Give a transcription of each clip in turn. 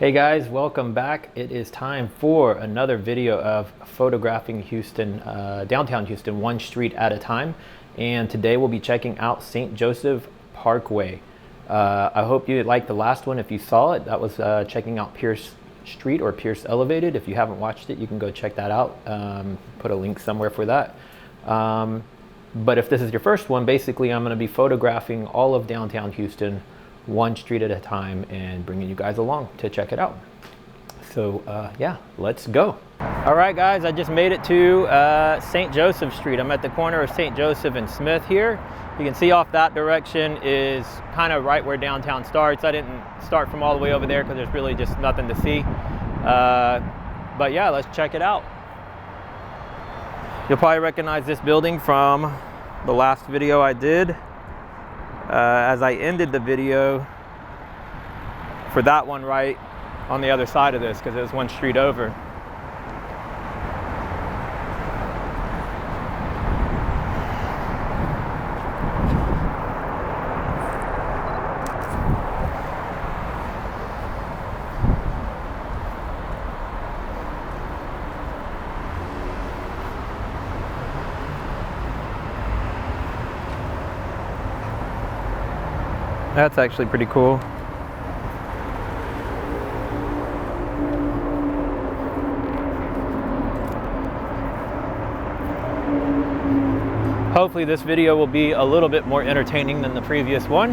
Hey guys, welcome back. It is time for another video of photographing Houston, downtown Houston, one street at a time. And today we'll be checking out St. Joseph Parkway. I hope you liked the last one if you saw it. That was checking out Pierce Street or Pierce Elevated. If you haven't watched it, you can go check that out. Put a link somewhere for that. But if this is your first one, basically I'm going to be photographing all of downtown Houston, one street at a time, and bringing you guys along to check it out. So yeah, let's go. All right guys, I just made it to St. Joseph Street. I'm at the corner of St. Joseph and Smith here. You can see off that direction is kind of right where downtown starts. I didn't start from all the way over there because there's really just nothing to see. But yeah, let's check it out. You'll probably recognize this building from the last video I did. As I ended the video for that one right on the other side of this, because it was one street over. That's actually pretty cool. Hopefully this video will be a little bit more entertaining than the previous one.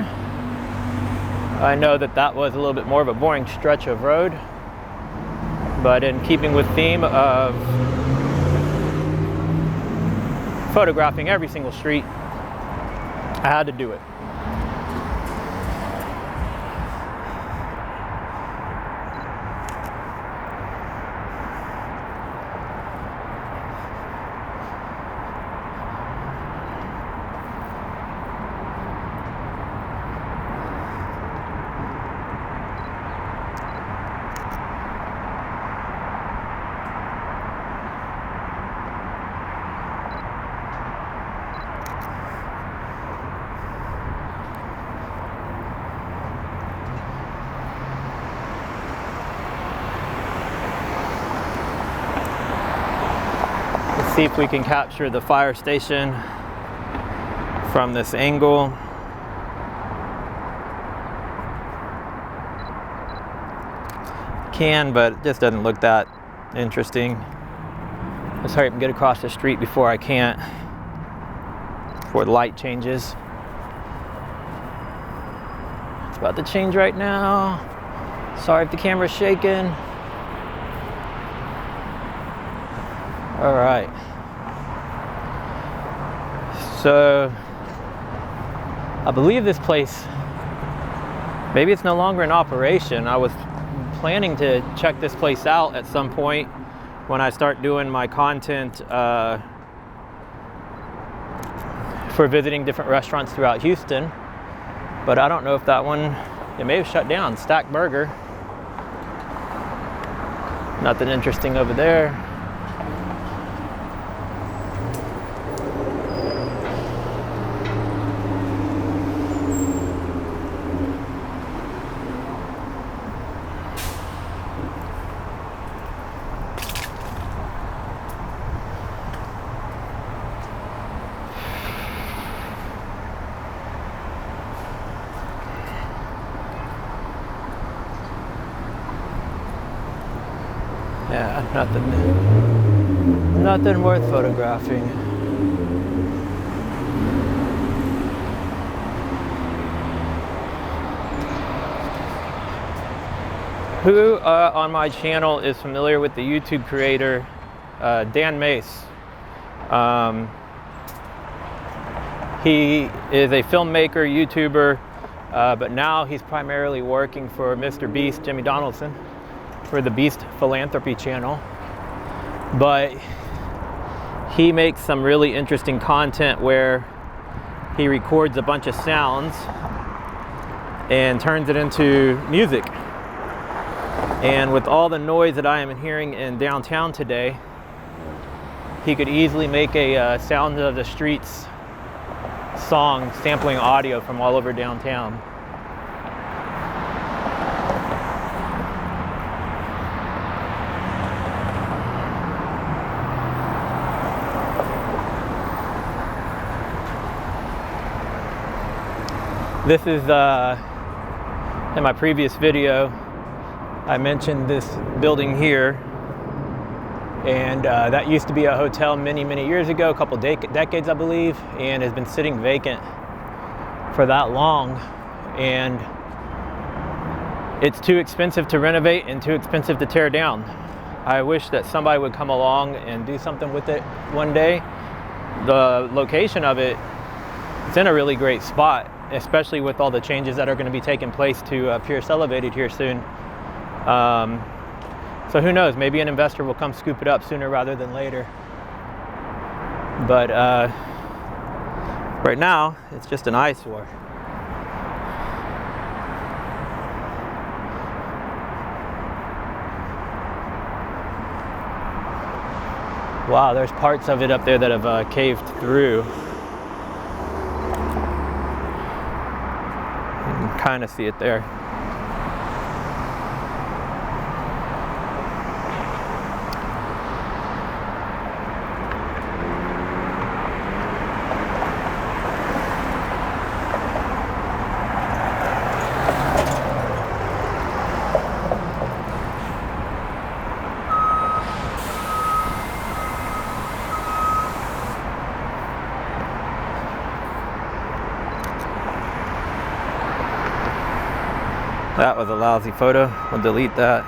I know that that was a little bit more of a boring stretch of road, but in keeping with theme of photographing every single street, I had to do it. See if we can capture the fire station from this angle. Can, but it just doesn't look that interesting. Let's hurry up and get across the street before I can't, before the light changes. It's about to change right now. Sorry if the camera's shaking. All right, so I believe this place, maybe it's no longer in operation. I was planning to check this place out at some point when I start doing my content for visiting different restaurants throughout Houston, but I don't know if that one, it may have shut down. Stack Burger, nothing interesting over there. Yeah, nothing worth photographing. Who on my channel is familiar with the YouTube creator Dan Mace? He is a filmmaker, YouTuber, but now he's primarily working for Mr. Beast, Jimmy Donaldson, for the Beast Philanthropy channel. But he makes some really interesting content where he records a bunch of sounds and turns it into music. And with all the noise that I am hearing in downtown today, he could easily make a Sound of the Streets song sampling audio from all over downtown. This is, in my previous video, I mentioned this building here, and that used to be a hotel many years ago, a couple decades I believe, and has been sitting vacant for that long, and it's too expensive to renovate and too expensive to tear down. I wish that somebody would come along and do something with it one day. The location of it, it's in a really great spot, especially with all the changes that are going to be taking place to Pierce Elevated here soon. So who knows, maybe an investor will come scoop it up sooner rather than later. But right now, it's just an eyesore. Wow, there's parts of it up there that have caved through. You can kind of see it there. That was a lousy photo. We'll delete that.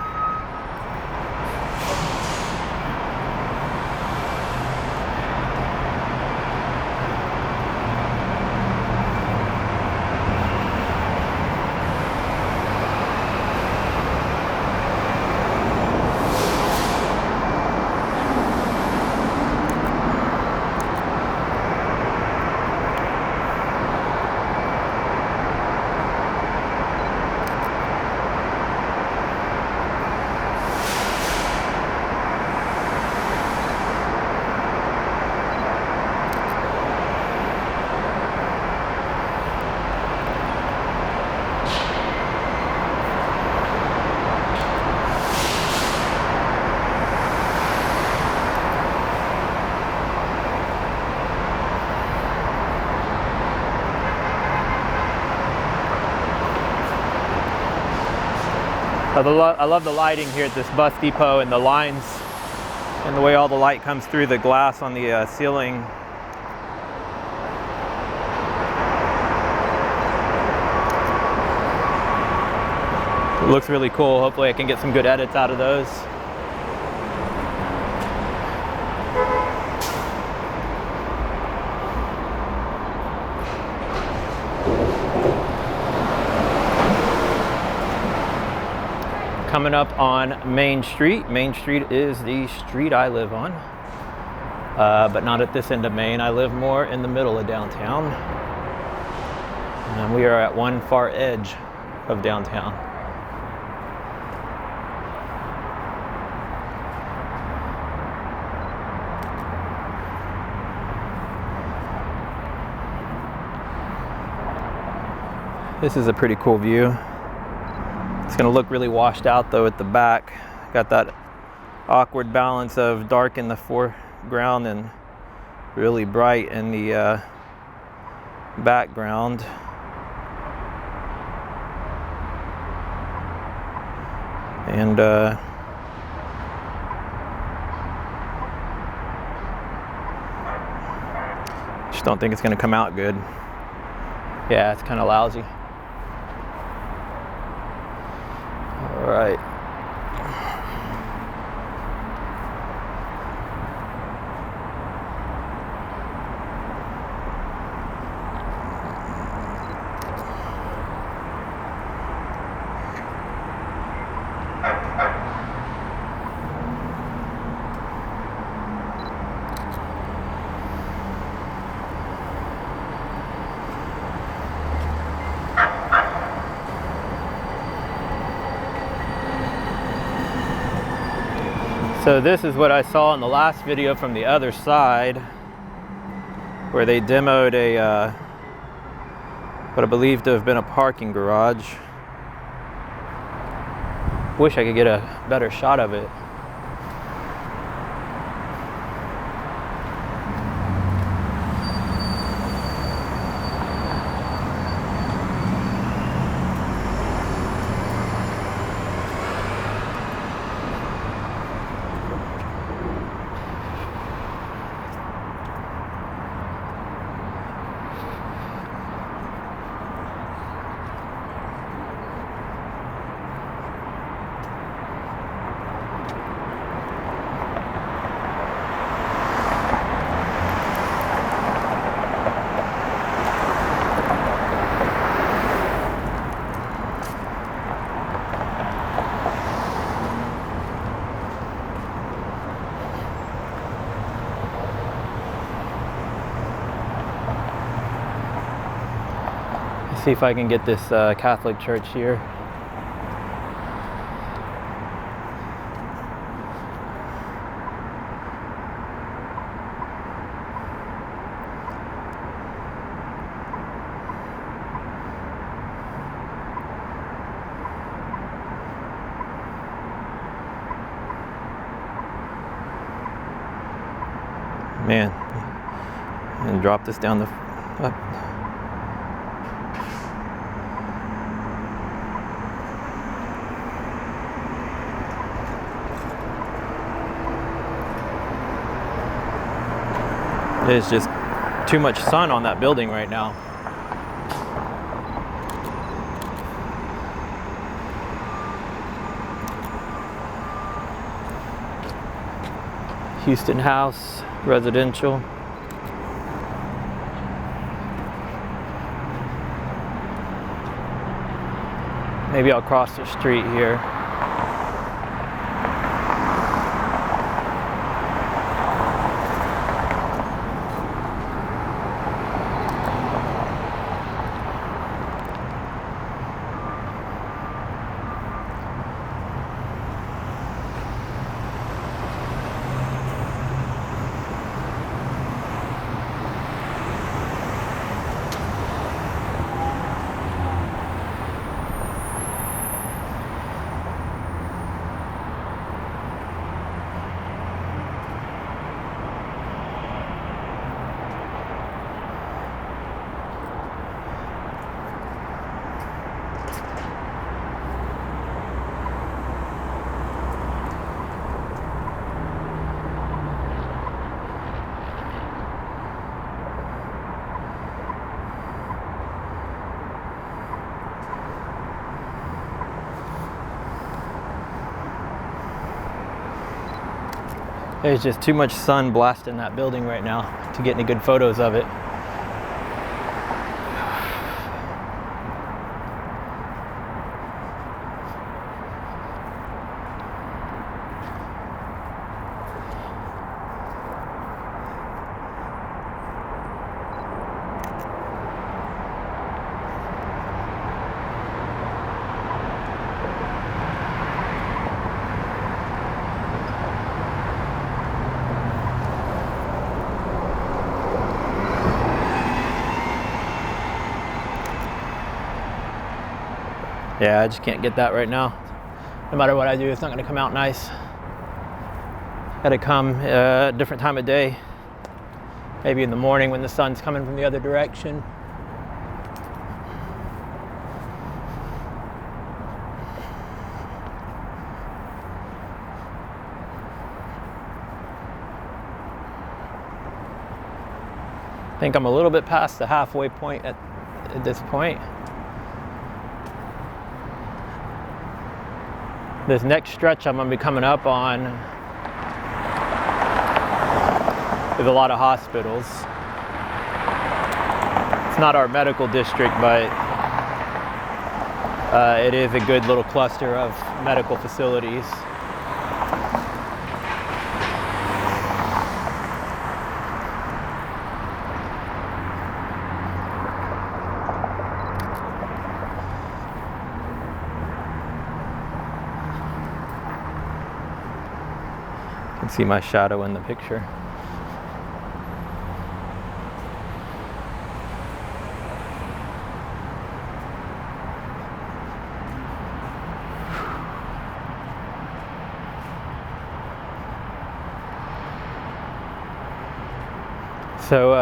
I love the lighting here at this bus depot, and the lines and the way all the light comes through the glass on the ceiling. It looks really cool. Hopefully I can get some good edits out of those. Coming up on Main Street. Main Street is the street I live on, but not at this end of Main. I live more in the middle of downtown. And we are at one far edge of downtown. This is a pretty cool view. It's going to look really washed out though at the back. Got that awkward balance of dark in the foreground and really bright in the background. And just don't think it's going to come out good. Yeah, it's kind of lousy. All right. So this is what I saw in the last video from the other side, where they demoed a what I believe to have been a parking garage. Wish I could get a better shot of it. See if I can get this Catholic church here. Man, and drop this down the up. There's just too much sun on that building right now. Houston House, residential. Maybe I'll cross the street here. There's just too much sun blasting that building right now to get any good photos of it. Yeah, I just can't get that right now. No matter what I do, it's not gonna come out nice. Gotta come a different time of day. Maybe in the morning when the sun's coming from the other direction. I think I'm a little bit past the halfway point at this point. This next stretch I'm going to be coming up on is a lot of hospitals. It's not our medical district, but it is a good little cluster of medical facilities. You can see my shadow in the picture. So,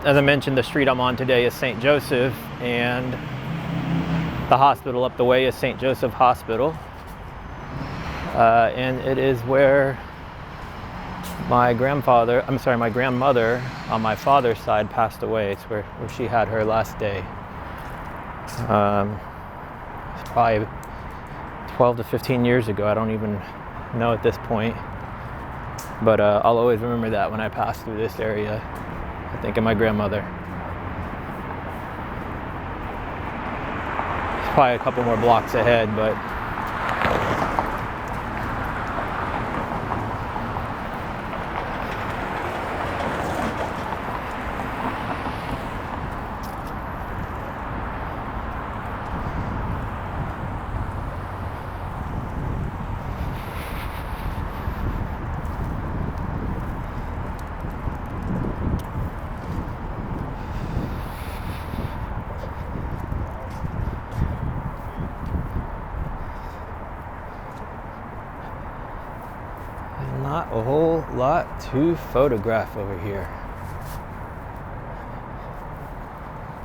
as I mentioned, the street I'm on today is St. Joseph, and the hospital up the way is St. Joseph Hospital. And it is where my grandmother on my father's side passed away. It's where she had her last day. It's probably 12 to 15 years ago. I don't even know at this point. But I'll always remember that when I pass through this area. I think of my grandmother. It's probably a couple more blocks ahead, but a whole lot to photograph over here.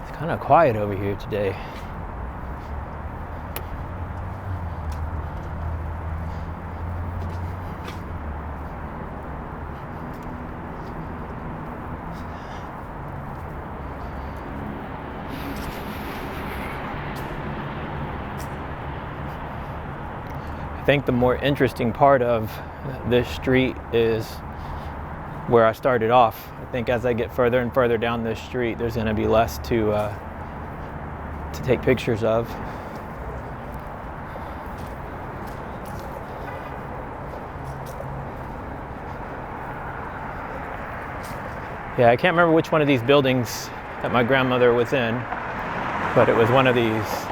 It's kind of quiet over here today. I think the more interesting part of this street is where I started off. I think as I get further and further down this street, there's going to be less to take pictures of. Yeah, I can't remember which one of these buildings that my grandmother was in, but it was one of these.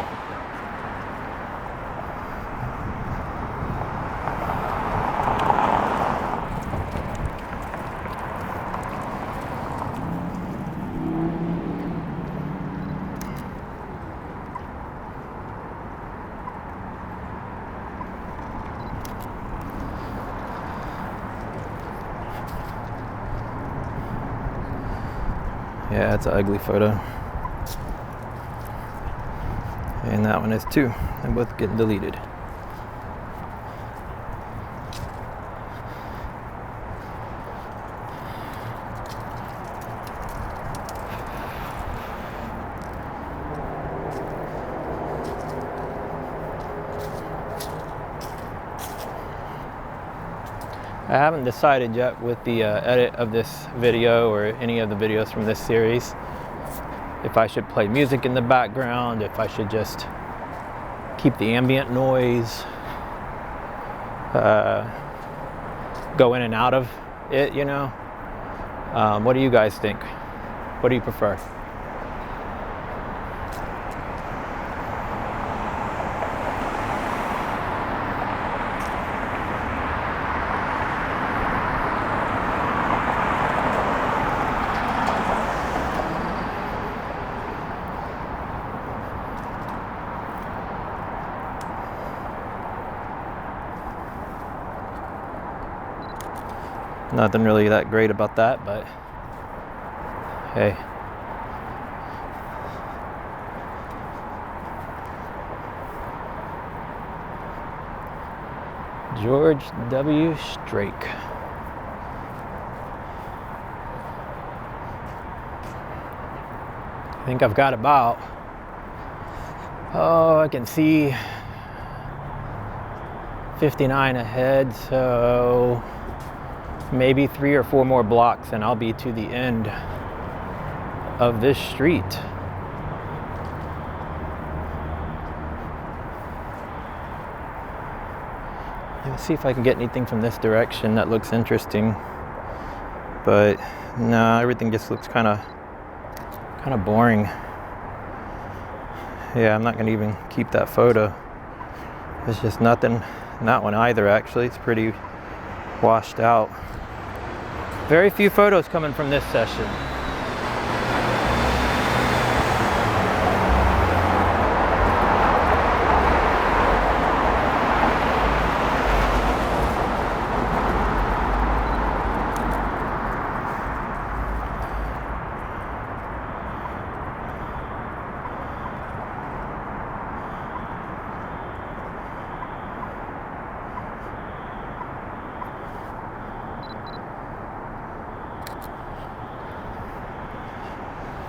Yeah, it's an ugly photo. And that one is too. They're both getting deleted. I haven't decided yet with the edit of this video or any of the videos from this series if I should play music in the background, if I should just keep the ambient noise, go in and out of it, you know. What do you guys think? What do you prefer? Nothing really that great about that, but hey. George W. Strake. I think I've got about, I can see 59 ahead, so maybe 3 or 4 more blocks and I'll be to the end of this street. Let's see if I can get anything from this direction that looks interesting. But no, everything just looks kind of boring. Yeah, I'm not going to even keep that photo. There's just nothing, that one either actually. It's pretty washed out. Very few photos coming from this session.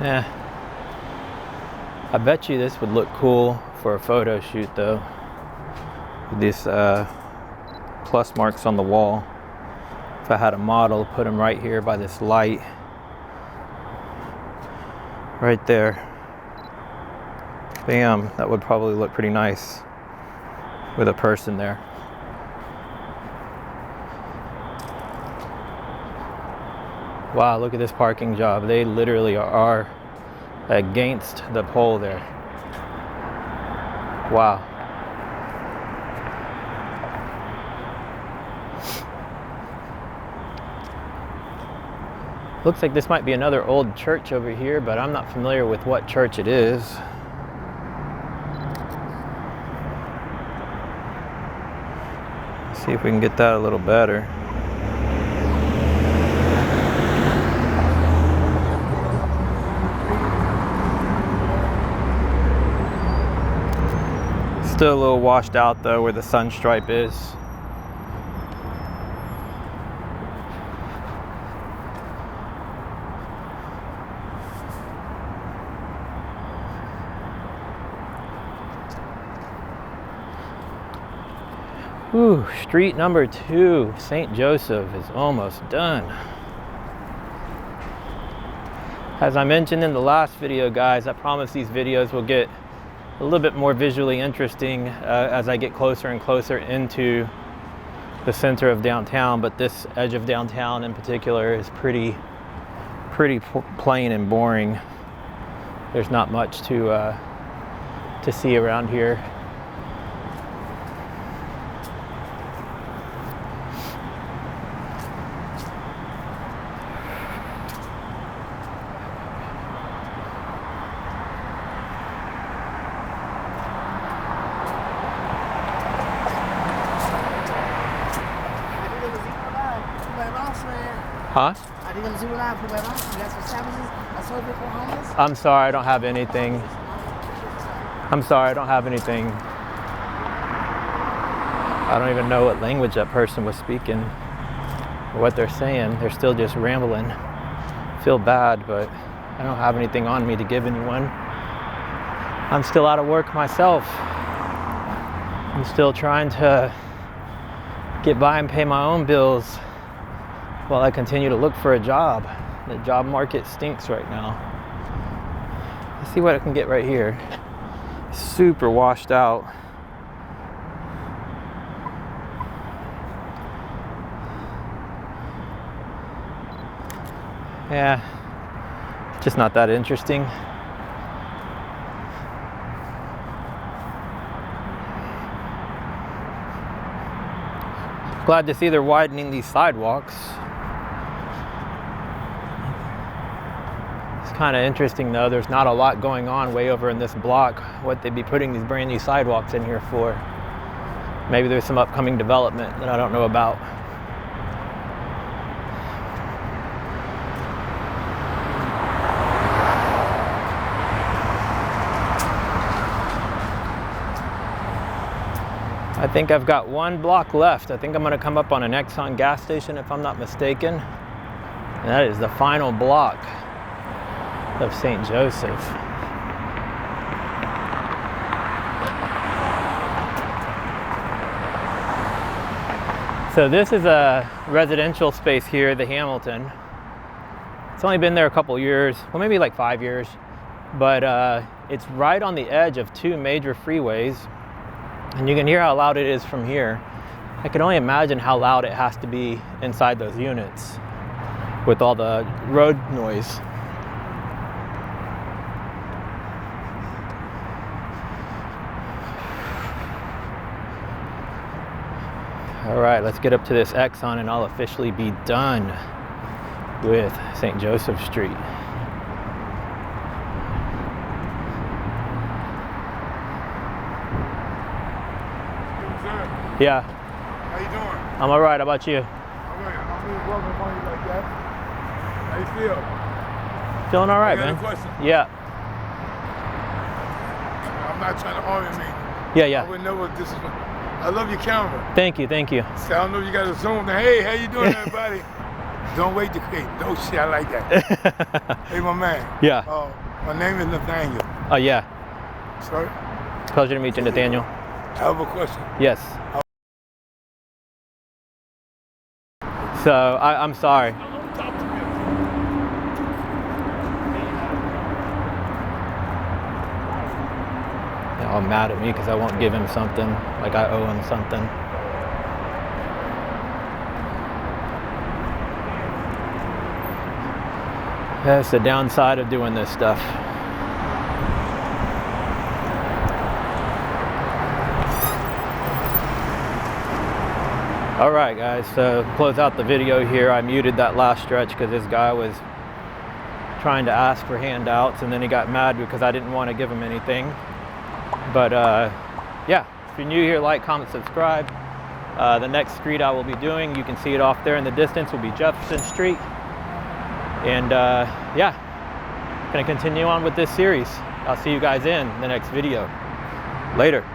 Yeah, I bet you this would look cool for a photo shoot though. These plus marks on the wall. If I had a model, put them right here by this light. Right there. Bam, that would probably look pretty nice with a person there. Wow, look at this parking job. They literally are against the pole there. Wow. Looks like this might be another old church over here, but I'm not familiar with what church it is. Let's see if we can get that a little better. Still a little washed out though where the sun stripe is. Ooh, street number 2, St. Joseph, is almost done. As I mentioned in the last video, guys, I promise these videos will get a little bit more visually interesting as I get closer and closer into the center of downtown, but this edge of downtown in particular is pretty plain and boring. There's not much to see around here. Huh? I'm sorry, I don't have anything. I'm sorry, I don't have anything. I don't even know what language that person was speaking or what they're saying. They're still just rambling. I feel bad, but I don't have anything on me to give anyone. I'm still out of work myself. I'm still trying to get by and pay my own bills while I continue to look for a job. The job market stinks right now. Let's see what I can get right here. Super washed out. Yeah, just not that interesting. Glad to see they're widening these sidewalks. It's kind of interesting though, there's not a lot going on way over in this block. What they'd be putting these brand new sidewalks in here for. Maybe there's some upcoming development that I don't know about. I think I've got one block left. I think I'm gonna come up on an Exxon gas station if I'm not mistaken. And that is the final block of St. Joseph. So this is a residential space here, the Hamilton. It's only been there a couple years, well maybe like 5 years, but it's right on the edge of 2 major freeways. And you can hear how loud it is from here. I can only imagine how loud it has to be inside those units with all the road noise. All right, let's get up to this Exxon and I'll officially be done with St. Joseph Street. Yeah. How you doing? I'm all right. How about you? All right. I'm really welcome on you like that. How you feel? Feeling all right, you got man. a question? Yeah. I'm not trying to argue me. Yeah. I would know what this is. I love your camera. Thank you. See, I don't know if you got a zoom. Hey, how you doing, everybody? Don't wait to create. No shit, I like that. Hey, my man. Yeah. My name is Nathaniel. Oh, yeah. Sorry? Pleasure to meet you, Nathaniel. I have a question. Yes. So, I'm sorry. They're all mad at me because I won't give him something, like I owe him something. That's the downside of doing this stuff. All right, guys, so to close out the video here, I muted that last stretch because this guy was trying to ask for handouts and then he got mad because I didn't want to give him anything. But yeah, if you're new here, like, comment, subscribe. The next street I will be doing, you can see it off there in the distance, will be Jefferson Street. And yeah, gonna continue on with this series. I'll see you guys in the next video. Later.